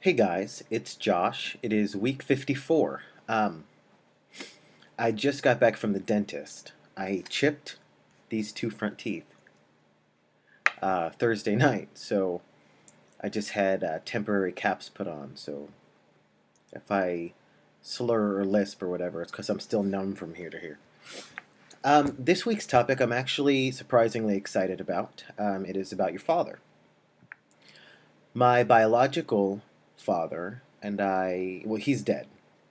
Hey guys, it's Josh. It is week 54. I just got back from the dentist. I chipped these two front teeth Thursday night, so I just had temporary caps put on. So if I slur or lisp or whatever, it's because I'm still numb from here to here. This week's topic I'm actually surprisingly excited about. It is about your father. My biological father and well, he's dead,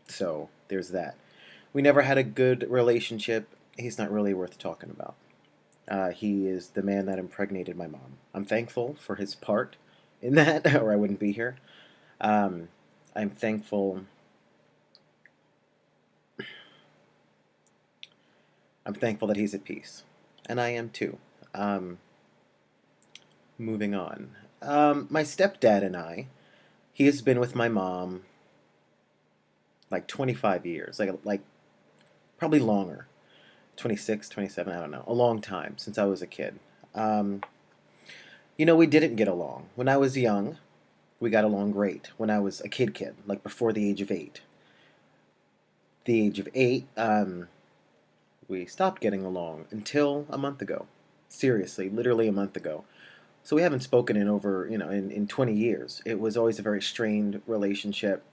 so there's that. We never had a good relationship. He's not really worth talking about. He is the man that impregnated my mom. I'm thankful for his part in that, or I wouldn't be here. Um, I'm thankful. I'm thankful that he's at peace, and I am too. Um, Moving on. My stepdad and I. He has been with my mom like 25 years, like probably longer. 26, 27, I don't know. A long time since I was a kid. Um, we didn't get along. When I was young, we got along great. When I was a kid, like before the age of 8. The age of 8, we stopped getting along until a month ago. Seriously, literally a month ago. So we haven't spoken in over, in 20 years. It was always a very strained relationship,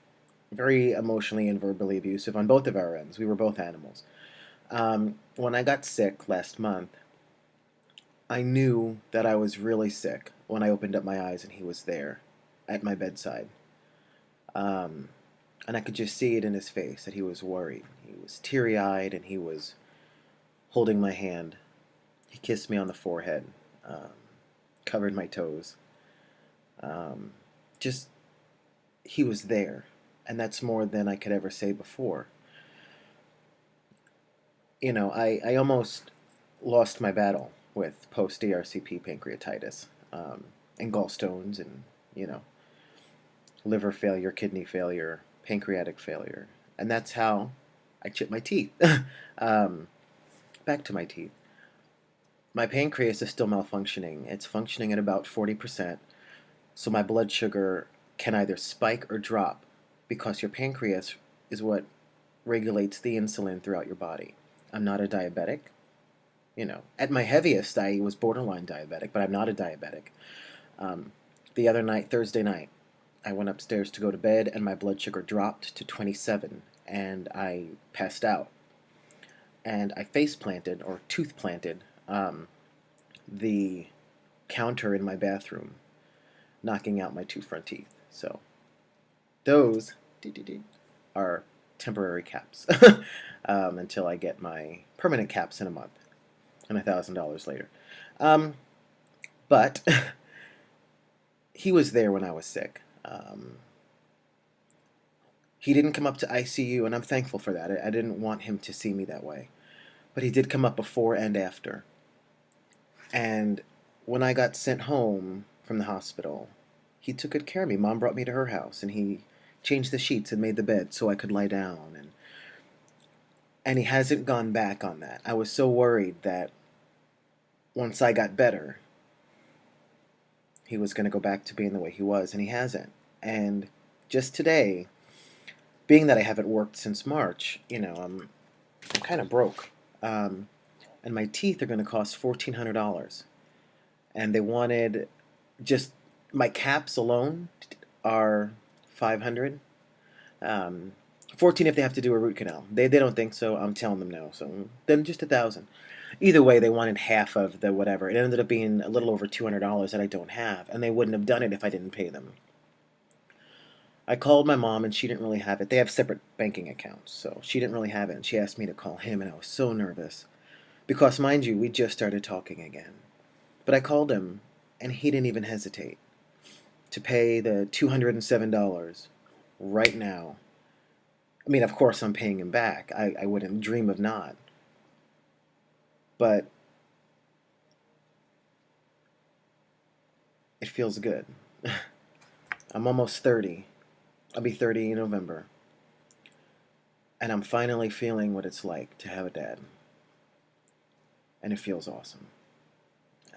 very emotionally and verbally abusive on both of our ends. We were both animals. When I got sick last month, I knew that I was really sick when I opened up my eyes and he was there at my bedside. Um, and I could just see it in his face that he was worried. He was teary eyed and he was holding my hand. He kissed me on the forehead, um, covered my toes. Um, just, he was there. And that's more than I could ever say before. I almost lost my battle with post ERCP pancreatitis, and gallstones and, you know, liver failure, kidney failure, pancreatic failure. And that's how I chipped my teeth. um, Back to my teeth. My pancreas is still malfunctioning. It's functioning at about 40%. So my blood sugar can either spike or drop because your pancreas is what regulates the insulin throughout your body. I'm not a diabetic. At my heaviest, I was borderline diabetic, but I'm not a diabetic. Um, the other night, Thursday night, I went upstairs to go to bed and my blood sugar dropped to 27 and I passed out. And I face planted or tooth planted the counter in my bathroom, knocking out my two front teeth. So those are temporary caps until I get my permanent caps in a month and $1,000 later. Um, but he was there when I was sick. He didn't come up to ICU, and I'm thankful for that. I didn't want him to see me that way. But he did come up before and after. And when I got sent home from the hospital, he took good care of me. Mom brought me to her house, and he changed the sheets and made the bed so I could lie down. And he hasn't gone back on that. I was so worried that once I got better, he was going to go back to being the way he was, and he hasn't. And just today, being that I haven't worked since March, I'm kind of broke. Um, and my teeth are going to cost $1,400. And they wanted just my caps alone are 500. 14 if they have to do a root canal. They don't think so. I'm telling them no. So then just 1,000. Either way, they wanted half of the whatever. It ended up being a little over $200 that I don't have, and they wouldn't have done it if I didn't pay them. I called my mom, and she didn't really have it. They have separate banking accounts, so she didn't really have it, and she asked me to call him, and I was so nervous. Because, mind you, we just started talking again. But I called him, and he didn't even hesitate to pay the $207 right now. I mean, of course, I'm paying him back. I wouldn't dream of not. But it feels good. I'm almost 30. I'll be 30 in November. And I'm finally feeling what it's like to have a dad. And it feels awesome.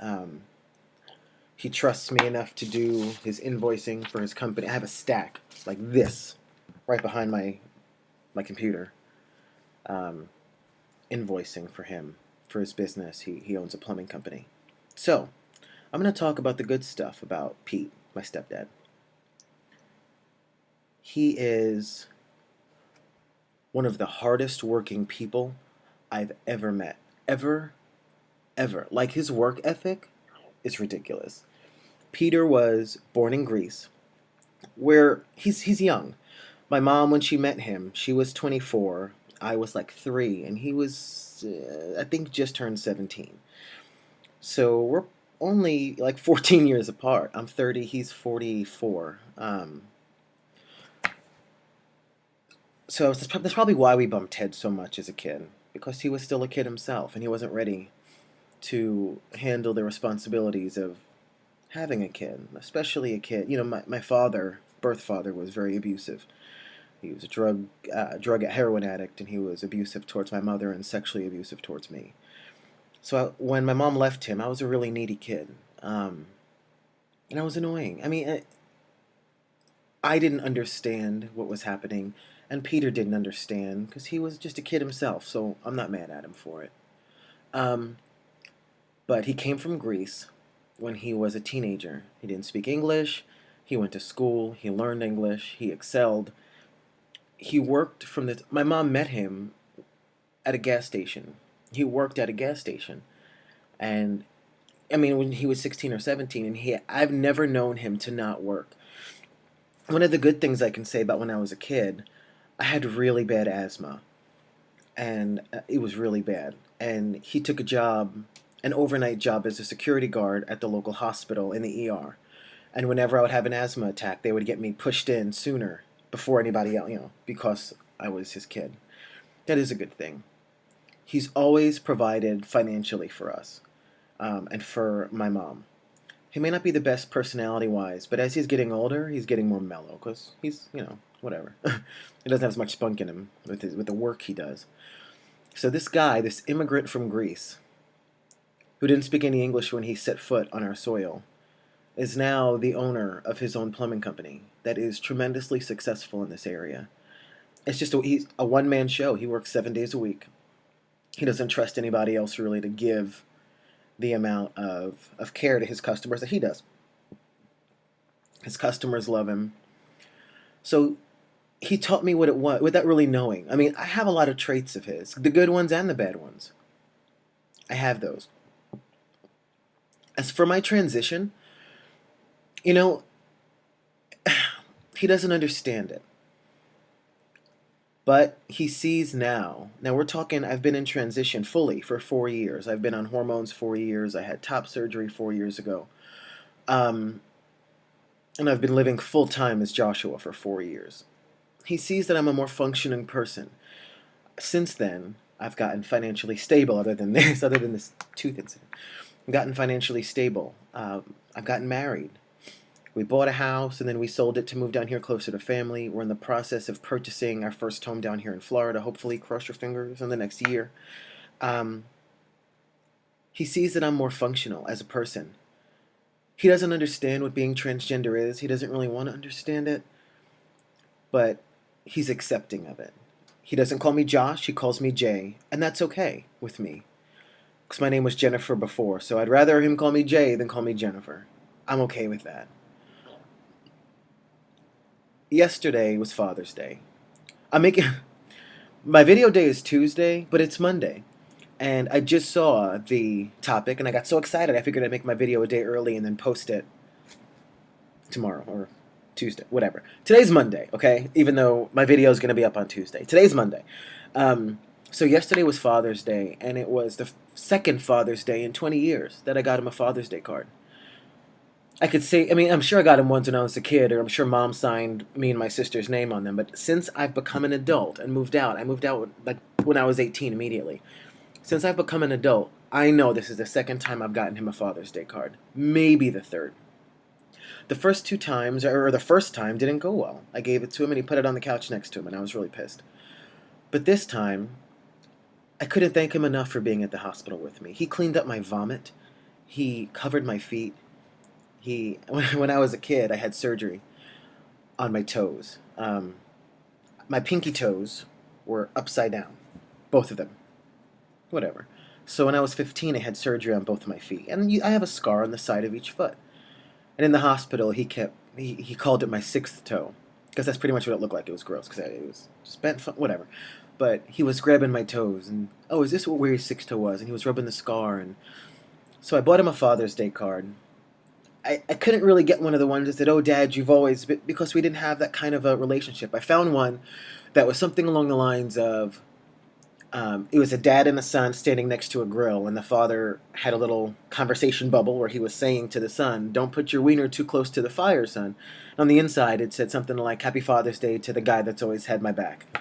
Um, He trusts me enough to do his invoicing for his company. I have a stack like this right behind my computer, um, invoicing for him for his business. He owns a plumbing company. So I'm going to talk about the good stuff about Pete, my stepdad. He is one of the hardest working people I've ever met. Ever, ever. Like, his work ethic is ridiculous. Peter was born in Greece, where he's young. My mom, when she met him, she was 24. I was like 3, and he was, I think, just turned 17. So we're only like 14 years apart. I'm 30, he's 44. So that's probably why we bumped heads so much as a kid, because he was still a kid himself, and he wasn't ready to handle the responsibilities of having a kid, especially a kid. You know, my father, birth father, was very abusive. He was a drug heroin addict, and he was abusive towards my mother and sexually abusive towards me. So when my mom left him, I was a really needy kid, and I was annoying. I mean, I didn't understand what was happening, and Peter didn't understand because he was just a kid himself. So I'm not mad at him for it. Um, but he came from Greece when he was a teenager. He didn't speak English. He went to school. He learned English. He excelled. He worked from the. My mom met him at a gas station. He worked at a gas station, and I mean, when he was 16 or 17, and I've never known him to not work. One of the good things I can say about when I was a kid, I had really bad asthma, and it was really bad. And he took a job, an overnight job as a security guard at the local hospital in the ER. And whenever I would have an asthma attack, they would get me pushed in sooner before anybody else, because I was his kid. That is a good thing. He's always provided financially for us, and for my mom. He may not be the best personality-wise, but as he's getting older, he's getting more mellow, because he's, whatever. He doesn't have as much spunk in him with the work he does. So this guy, this immigrant from Greece, who didn't speak any English when he set foot on our soil, is now the owner of his own plumbing company that is tremendously successful in this area. It's just he's a one-man show. He works 7 days a week. He doesn't trust anybody else really to give the amount of care to his customers that he does. His customers love him. So he taught me what it was without really knowing. I mean, I have a lot of traits of his, the good ones and the bad ones. I have those. As for my transition, he doesn't understand it. But he sees now. Now we're talking, I've been in transition fully for 4 years. I've been on hormones 4 years. I had top surgery 4 years ago. And I've been living full time as Joshua for 4 years. He sees that I'm a more functioning person. Since then, I've gotten financially stable, other than this tooth incident. I've gotten financially stable. I've gotten married. We bought a house, and then we sold it to move down here closer to family. We're in the process of purchasing our first home down here in Florida, hopefully, cross your fingers, in the next year. He sees that I'm more functional as a person. He doesn't understand what being transgender is. He doesn't really want to understand it, but he's accepting of it. He doesn't call me Josh, he calls me Jay, and that's okay with me, because my name was Jennifer before, so I'd rather him call me Jay than call me Jennifer. I'm okay with that. Yesterday was Father's Day. I'm making my video day is Tuesday, but it's Monday. And I just saw the topic and I got so excited I figured I'd make my video a day early and then post it tomorrow or Tuesday, whatever. Today's Monday, okay? Even though my video is going to be up on Tuesday. Today's Monday. So yesterday was Father's Day, and it was the second Father's Day in 20 years that I got him a Father's Day card. I could say, I mean, I'm sure I got him once when I was a kid, or I'm sure Mom signed me and my sister's name on them, but since I've become an adult and moved out, I moved out like when I was 18 immediately. Since I've become an adult, I know this is the second time I've gotten him a Father's Day card. Maybe the third. The first 2 times, or the first time, didn't go well. I gave it to him and he put it on the couch next to him, and I was really pissed. But this time, I couldn't thank him enough for being at the hospital with me. He cleaned up my vomit. He covered my feet. He when I was a kid, I had surgery on my toes. My pinky toes were upside down, both of them. Whatever. So when I was 15, I had surgery on both of my feet, and I have a scar on the side of each foot. And in the hospital, he called it my sixth toe, because that's pretty much what it looked like. It was gross because it was just bent, whatever. But he was grabbing my toes, and oh, is this where your sixth toe was? And he was rubbing the scar, and so I bought him a Father's Day card. I couldn't really get one of the ones that said, "Oh, Dad, you've always," because we didn't have that kind of a relationship. I found one that was something along the lines of, it was a dad and a son standing next to a grill, and the father had a little conversation bubble where he was saying to the son, "Don't put your wiener too close to the fire, son." And on the inside, it said something like, "Happy Father's Day to the guy that's always had my back."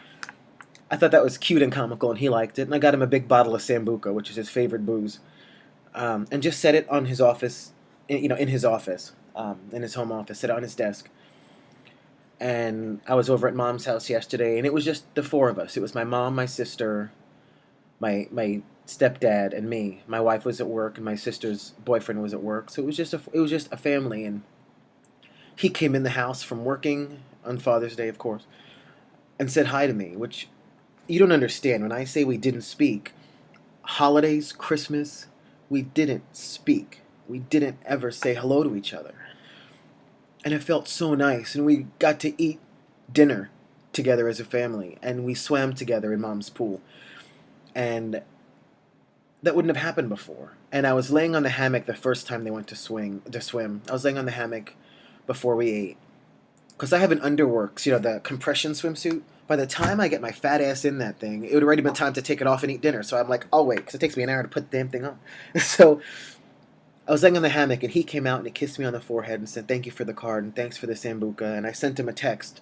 I thought that was cute and comical, and he liked it. And I got him a big bottle of Sambuca, which is his favorite booze, and just set it on his office, in his office, in his home office, set it on his desk. And I was over at Mom's house yesterday, and it was just the four of us. It was my mom, my sister, my stepdad, and me. My wife was at work, and my sister's boyfriend was at work. So it was just a family. And he came in the house from working on Father's Day, of course, and said hi to me, which you don't understand. When I say we didn't speak, holidays, Christmas, we didn't speak. We didn't ever say hello to each other. And it felt so nice. And we got to eat dinner together as a family. And we swam together in Mom's pool. And that wouldn't have happened before. And I was laying on the hammock the first time they went to swim. I was laying on the hammock before we ate. Because I have an Underworks, the compression swimsuit. By the time I get my fat ass in that thing, it would already been time to take it off and eat dinner. So I'm like, I'll wait, because it takes me an hour to put the damn thing on. So I was laying on the hammock, and he came out and he kissed me on the forehead and said, "Thank you for the card, and thanks for the Sambuca." And I sent him a text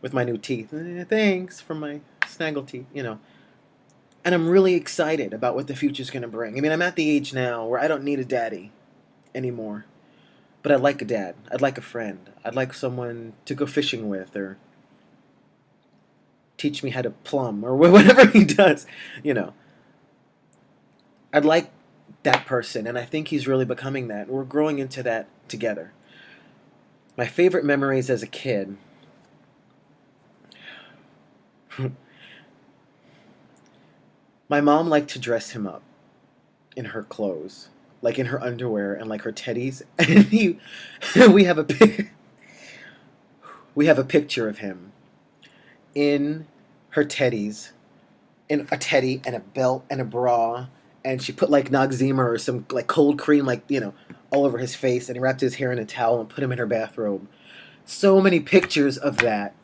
with my new teeth. Thanks for my snaggle teeth. And I'm really excited about what the future's going to bring. I mean, I'm at the age now where I don't need a daddy anymore. But I'd like a dad. I'd like a friend. I'd like someone to go fishing with, or teach me how to plumb, or whatever he does. I'd like that person, and I think he's really becoming that. We're growing into that together. My favorite memories as a kid. My mom liked to dress him up in her clothes, like in her underwear and like her teddies. And we have a picture of him in her teddies, in a teddy and a belt and a bra, and she put like Noxzema or some like cold cream, all over his face, and he wrapped his hair in a towel and put him in her bathrobe. So many pictures of that.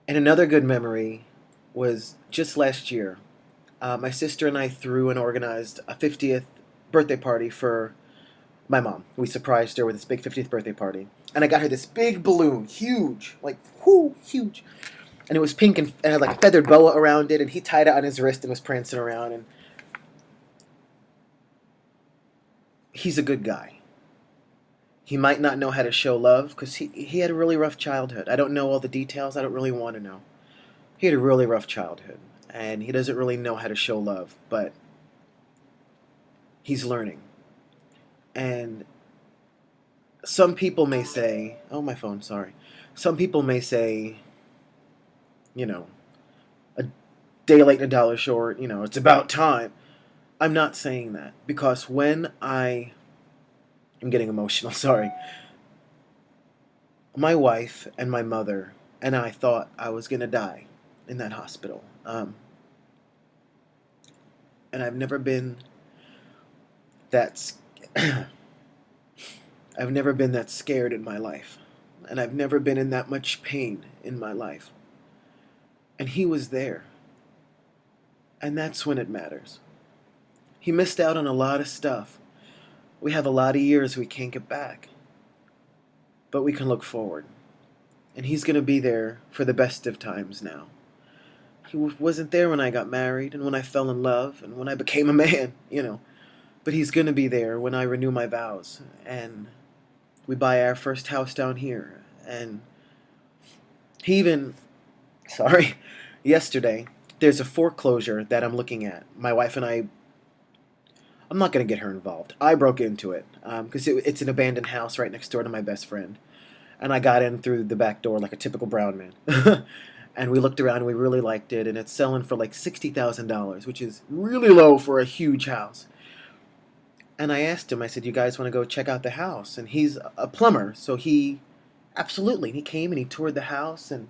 And another good memory was just last year. My sister and I threw and organized a 50th birthday party for my mom. We surprised her with this big 50th birthday party. And I got her this big balloon, huge, huge. And it was pink and had like a feathered boa around it, and he tied it on his wrist and was prancing around. And he's a good guy. He might not know how to show love because he had a really rough childhood. I don't know all the details. I don't really want to know. He had a really rough childhood, and he doesn't really know how to show love, but he's learning. And some people may say, oh, my phone, sorry. Some people may say, a day late and a dollar short, it's about time. I'm not saying that, because when I'm getting emotional, sorry. My wife and my mother and I thought I was going to die in that hospital. And I've never been that I've never been that scared in my life. And I've never been in that much pain in my life. And he was there. And that's when it matters. He missed out on a lot of stuff. We have a lot of years we can't get back. But we can look forward. And he's going to be there for the best of times now. He wasn't there when I got married and when I fell in love and when I became a man, But he's going to be there when I renew my vows and we buy our first house down here. And yesterday, there's a foreclosure that I'm looking at. My wife and I I'm not going to get her involved. I broke into it because it's an abandoned house right next door to my best friend. And I got in through the back door like a typical brown man. And we looked around and we really liked it. And it's selling for like $60,000, which is really low for a huge house. And I asked him, I said, you guys want to go check out the house? And he's a plumber, so he absolutely. And he came and he toured the house and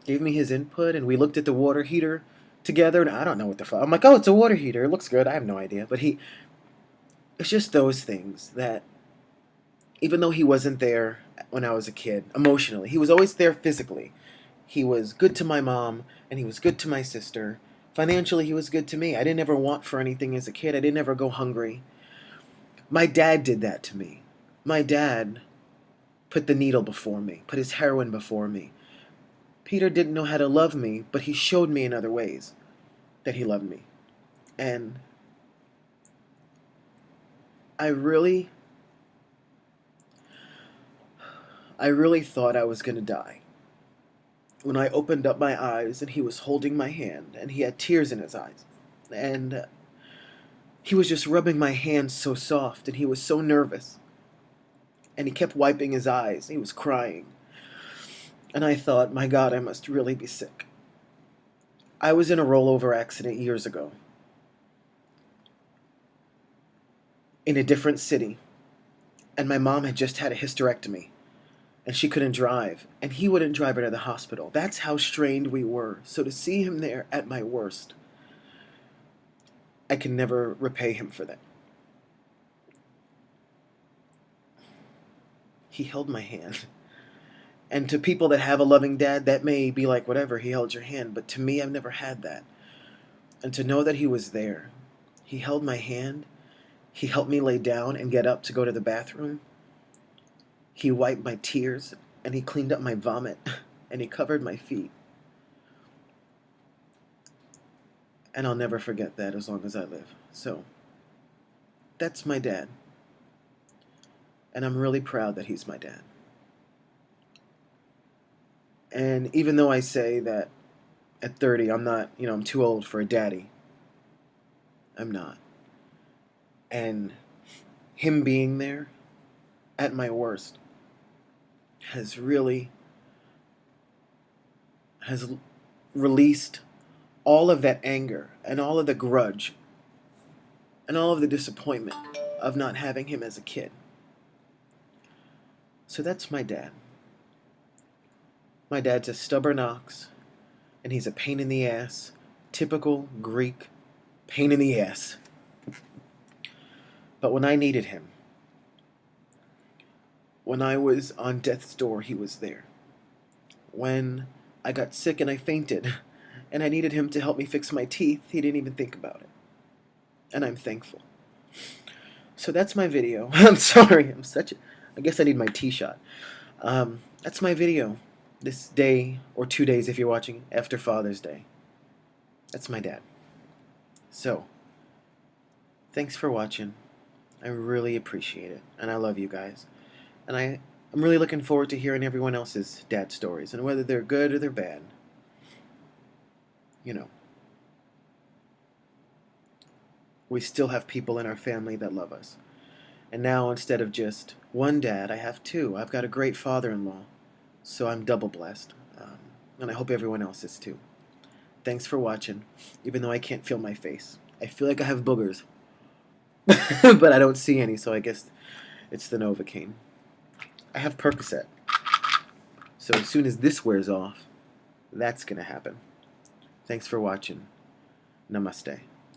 gave me his input. And we looked at the water heater together. And I don't know what the fuck. I'm like, oh, it's a water heater. It looks good. I have no idea. But it's just those things that, even though he wasn't there when I was a kid, emotionally, he was always there physically. He was good to my mom, and he was good to my sister. Financially, he was good to me. I didn't ever want for anything as a kid. I didn't ever go hungry. My dad did that to me. My dad put the needle before me, put his heroin before me. Peter didn't know how to love me, but he showed me in other ways that he loved me. And I really thought I was going to die when I opened up my eyes and he was holding my hand and he had tears in his eyes. And he was just rubbing my hand so soft and he was so nervous. And he kept wiping his eyes. He was crying. And I thought, my God, I must really be sick. I was in a rollover accident years ago in a different city. And my mom had just had a hysterectomy. And she couldn't drive. And he wouldn't drive her to the hospital. That's how strained we were. So to see him there at my worst, I can never repay him for that. He held my hand. And to people that have a loving dad, that may be like, whatever, he held your hand. But to me, I've never had that. And to know that he was there, he held my hand, he helped me lay down and get up to go to the bathroom. He wiped my tears, and he cleaned up my vomit, and he covered my feet. And I'll never forget that as long as I live. So, that's my dad. And I'm really proud that he's my dad. And even though I say that at 30, I'm not, I'm too old for a daddy, I'm not. And him being there at my worst has released all of that anger and all of the grudge and all of the disappointment of not having him as a kid. So that's my dad. My dad's a stubborn ox, and he's a pain in the ass. Typical Greek pain in the ass. But when I needed him, when I was on death's door, he was there. When I got sick and I fainted, and I needed him to help me fix my teeth, he didn't even think about it. And I'm thankful. So that's my video. I'm sorry, I guess I need my tea shot. That's my video. This day, or 2 days if you're watching, after Father's Day. That's my dad. So, thanks for watching. I really appreciate it. And I love you guys. And I'm really looking forward to hearing everyone else's dad stories. And whether they're good or they're bad. We still have people in our family that love us. And now, instead of just one dad, I have two. I've got a great father-in-law. So I'm double blessed. And I hope everyone else is too. Thanks for watching, even though I can't feel my face. I feel like I have boogers. But I don't see any, so I guess it's the Novocaine. I have Percocet. So as soon as this wears off, that's going to happen. Thanks for watching. Namaste.